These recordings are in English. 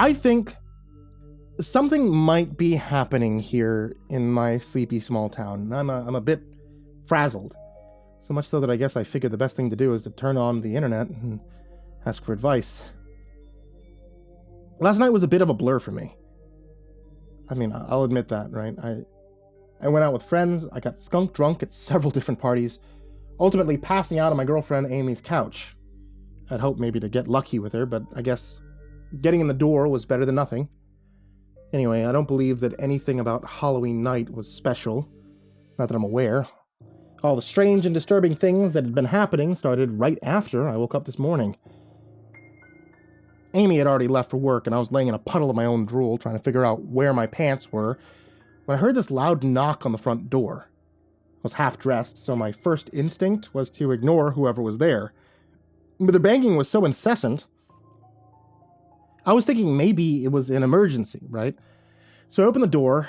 I think something might be happening here in my sleepy small town. I'm a bit frazzled. So much so that I guess I figured the best thing to do is to turn on the internet and ask for advice. Last night was a bit of a blur for me. I mean, I'll admit that, right? I went out with friends, I got skunk drunk at several different parties, ultimately passing out on my girlfriend Amy's couch. I'd hoped maybe to get lucky with her, but I guess getting in the door was better than nothing. Anyway, I don't believe that anything about Halloween night was special. Not that I'm aware. All the strange and disturbing things that had been happening started right after I woke up this morning. Amy had already left for work, and I was laying in a puddle of my own drool trying to figure out where my pants were when I heard this loud knock on the front door. I was half-dressed, so my first instinct was to ignore whoever was there. But the banging was so incessant, I was thinking maybe it was an emergency, right? So I opened the door,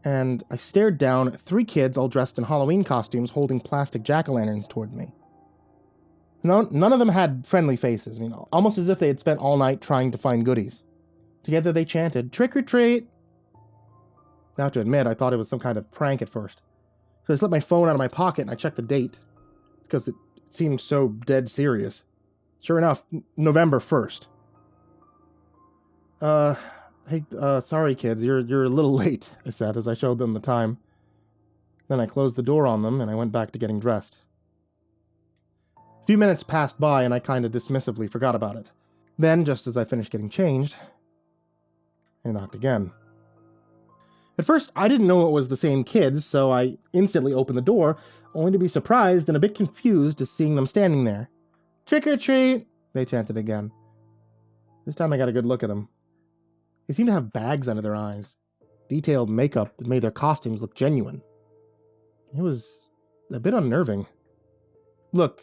and I stared down at 3 kids all dressed in Halloween costumes holding plastic jack-o'-lanterns toward me. None of them had friendly faces, almost as if they had spent all night trying to find goodies. Together they chanted, "Trick or treat!" Now to admit, I thought it was some kind of prank at first. So I slipped my phone out of my pocket and I checked the date, because it seemed so dead serious. Sure enough, November 1st. Hey, sorry kids, you're a little late, I said as I showed them the time. Then I closed the door on them and I went back to getting dressed. A few minutes passed by and I kinda dismissively forgot about it. Then, just as I finished getting changed, I knocked again. At first, I didn't know it was the same kids, so I instantly opened the door, only to be surprised and a bit confused at seeing them standing there. "Trick or treat!" they chanted again. This time I got a good look at them. They seemed to have bags under their eyes, detailed makeup that made their costumes look genuine. It was a bit unnerving. "Look,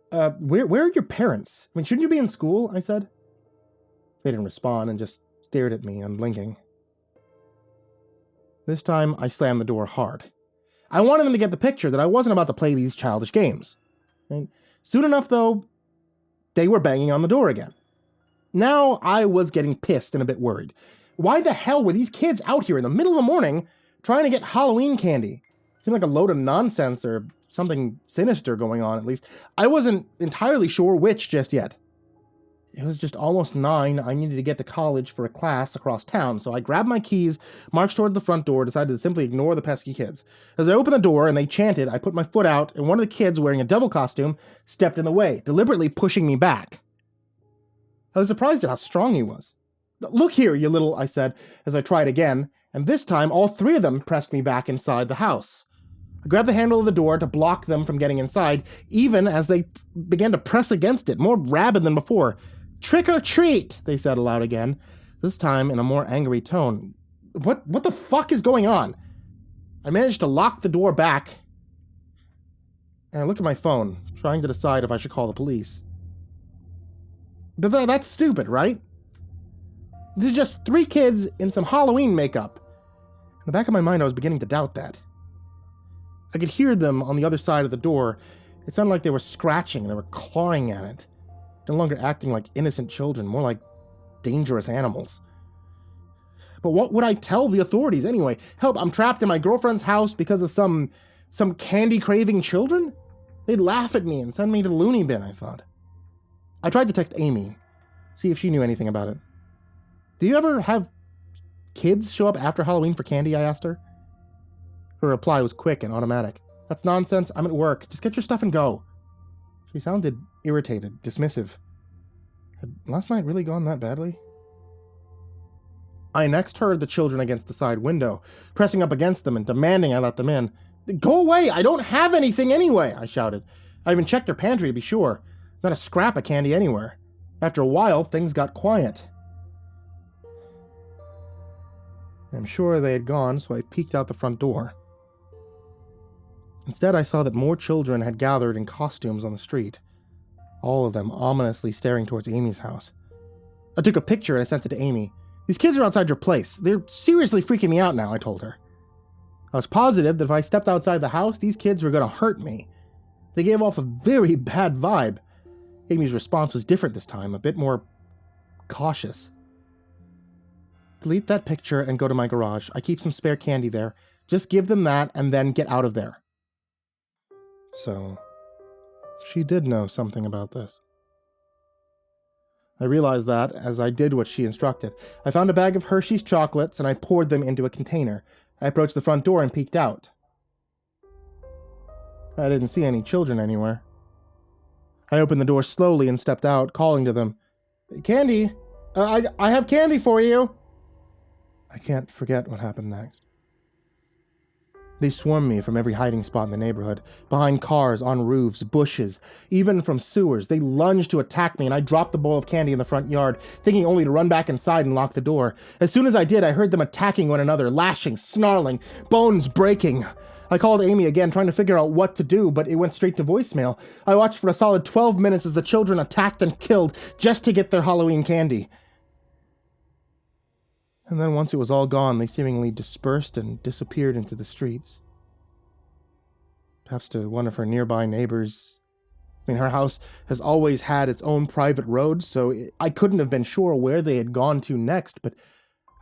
where are your parents? Shouldn't you be in school?" I said. They didn't respond and just stared at me, unblinking. This time, I slammed the door hard. I wanted them to get the picture that I wasn't about to play these childish games. And soon enough, though, they were banging on the door again. Now I was getting pissed and a bit worried. Why the hell were these kids out here in the middle of the morning trying to get Halloween candy? It seemed like a load of nonsense or something sinister going on, at least. I wasn't entirely sure which just yet. It was just almost 9. I needed to get to college for a class across town, so I grabbed my keys, marched toward the front door, decided to simply ignore the pesky kids. As I opened the door and they chanted, I put my foot out, and one of the kids wearing a devil costume stepped in the way, deliberately pushing me back. I was surprised at how strong he was. "Look here, you little," I said, as I tried again, and this time all 3 of them pressed me back inside the house. I grabbed the handle of the door to block them from getting inside, even as they began to press against it, more rabid than before. "Trick or treat," they said aloud again, this time in a more angry tone. What the fuck is going on? I managed to lock the door back, and I looked at my phone, trying to decide if I should call the police. But that's stupid, right? This is just 3 kids in some Halloween makeup. In the back of my mind, I was beginning to doubt that. I could hear them on the other side of the door. It sounded like they were scratching, they were clawing at it. No longer acting like innocent children, more like dangerous animals. But what would I tell the authorities anyway? Help, I'm trapped in my girlfriend's house because of some candy-craving children? They'd laugh at me and send me to the loony bin, I thought. I tried to text Amy, see if she knew anything about it. "Do you ever have kids show up after Halloween for candy?" I asked her. Her reply was quick and automatic. "That's nonsense, I'm at work. Just get your stuff and go." She sounded irritated, dismissive. Had last night really gone that badly? I next heard the children against the side window, pressing up against them and demanding I let them in. "Go away! I don't have anything anyway!" I shouted. I even checked their pantry to be sure. Not a scrap of candy anywhere. After a while, things got quiet. I'm sure they had gone, so I peeked out the front door. Instead, I saw that more children had gathered in costumes on the street, all of them ominously staring towards Amy's house. I took a picture and I sent it to Amy. "These kids are outside your place. They're seriously freaking me out now," I told her. I was positive that if I stepped outside the house, these kids were going to hurt me. They gave off a very bad vibe. Amy's response was different this time, a bit more cautious. delete that picture and go to my garage. I keep some spare candy there. Just give them that and then get out of there. So, she did know something about this. I realized that as I did what she instructed. I found a bag of Hershey's chocolates and I poured them into a container. I approached the front door and peeked out. I didn't see any children anywhere. I opened the door slowly and stepped out, calling to them. Candy! I have candy for you! I can't forget what happened next. They swarmed me from every hiding spot in the neighborhood, behind cars, on roofs, bushes, even from sewers. They lunged to attack me, and I dropped the bowl of candy in the front yard, thinking only to run back inside and lock the door. As soon as I did, I heard them attacking one another, lashing, snarling, bones breaking. I called Amy again, trying to figure out what to do, but it went straight to voicemail. I watched for a solid 12 minutes as the children attacked and killed just to get their Halloween candy. And then once it was all gone, they seemingly dispersed and disappeared into the streets. Perhaps to one of her nearby neighbors. I mean, her house has always had its own private road, so I couldn't have been sure where they had gone to next, but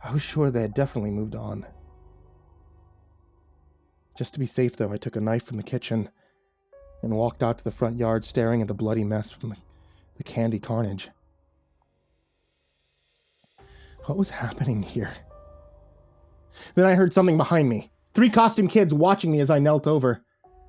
I was sure they had definitely moved on. Just to be safe, though, I took a knife from the kitchen and walked out to the front yard, staring at the bloody mess from the candy carnage. What was happening here? Then I heard something behind me. 3 costumed kids watching me as I knelt over.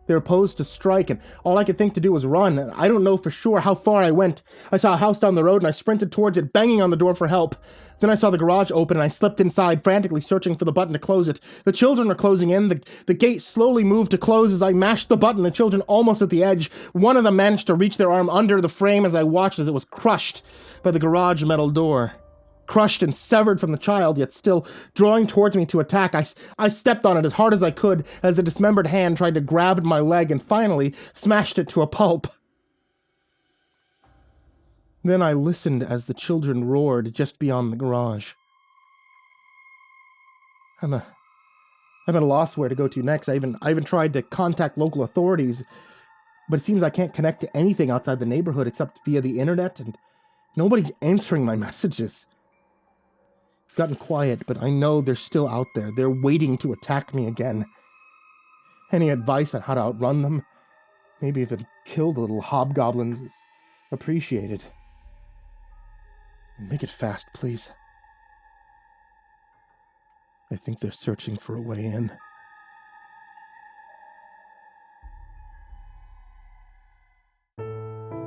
They were posed to strike, and all I could think to do was run. I don't know for sure how far I went. I saw a house down the road, and I sprinted towards it, banging on the door for help. Then I saw the garage open, and I slipped inside, frantically searching for the button to close it. The children were closing in. The gate slowly moved to close as I mashed the button, the children almost at the edge. One of them managed to reach their arm under the frame as I watched as it was crushed by the garage metal door. Crushed and severed from the child, yet still drawing towards me to attack. I stepped on it as hard as I could as the dismembered hand tried to grab at my leg and finally smashed it to a pulp. Then I listened as the children roared just beyond the garage. I'm at a loss where to go to next. I even tried to contact local authorities, but it seems I can't connect to anything outside the neighborhood except via the internet, and nobody's answering my messages. It's gotten quiet, but I know they're still out there. They're waiting to attack me again. Any advice on how to outrun them? Maybe even kill the little hobgoblins is appreciated. And make it fast, please. I think they're searching for a way in.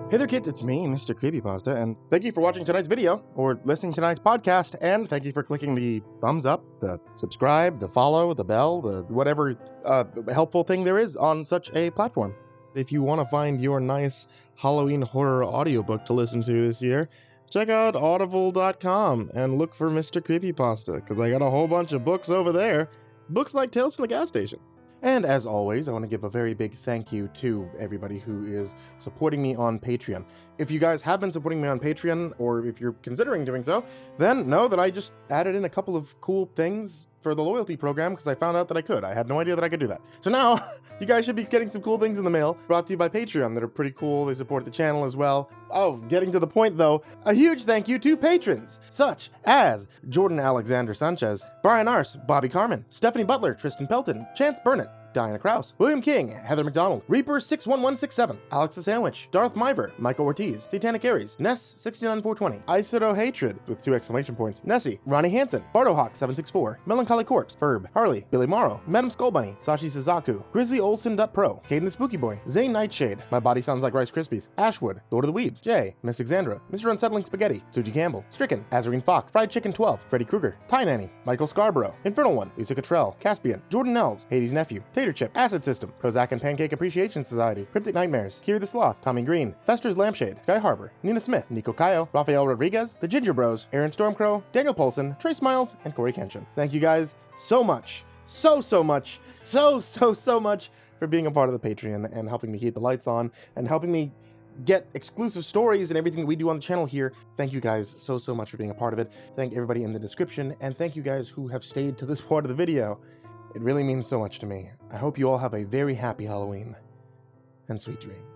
Hey there kids, it's me, MrCreepyPasta, and thank you for watching tonight's video, or listening to tonight's podcast, and thank you for clicking the thumbs up, the subscribe, the follow, the bell, the whatever helpful thing there is on such a platform. If you want to find your nice Halloween horror audiobook to listen to this year, check out audible.com and look for MrCreepyPasta, because I got a whole bunch of books over there. Books like Tales from the Gas Station. And as always, I want to give a very big thank you to everybody who is supporting me on Patreon. If you guys have been supporting me on Patreon, or if you're considering doing so, then know that I just added in a couple of cool things for the loyalty program because I found out that I could. I had no idea that I could do that. So now, you guys should be getting some cool things in the mail brought to you by Patreon that are pretty cool. They support the channel as well. Oh, getting to the point though, a huge thank you to patrons such as Jordan Alexander Sanchez, Brian Arce, Bobby Karman, Stephanie Butler, Tristain Pelton, Chance Burnett, Diana Kraus, William King, Heather McDonald, Reaper61167, Alex the Sandwich, Darth Miver, Micah Ortiz, Satanic Aries, Ness69420, aisodoehtraed with 2 exclamation points, Nessie, Ronny Hansen, Bardohawk764, Melancholy Corpse, Ferb, Harley, Billy Morrow, Madam Skullbunny, Sashi Suzaku, Grizzly Olsen.pro, Caden the Spooky Boy, Zane Nightshade, My Body Sounds Like Rice Krispies, Ashwood, Lord of the Weebs, Jay, Miss Exandra, Mr. Unsettling Spaghetti, Suji Campbell, Stricken, Azarine Fox, Fried Chicken 12, Freddy Krueger, Ty Nanny, Michael Scarborough, Infernal One, Lisa Cottrell, Caspian, Jordan Elves, Hades Nephew, Tater Chip, Acid System, Prozac and Pancake Appreciation Society, Cryptic Nightmares, Kiri the Sloth, Tommy Green, Fester's Lampshade, Sky Harbor, Nina Smith, Nico Cayo, Rafael Rodriguez, The Ginger Bros, Aaron Stormcrow, Daniel Polson, Trey Smiles, and Corey Kenshin. Thank you guys so much, so much for being a part of the Patreon and helping me keep the lights on and helping me get exclusive stories and everything that we do on the channel here. Thank you guys so much for being a part of it. Thank everybody in the description, and thank you guys who have stayed to this part of the video. It really means so much to me. I hope you all have a very happy Halloween and sweet dreams.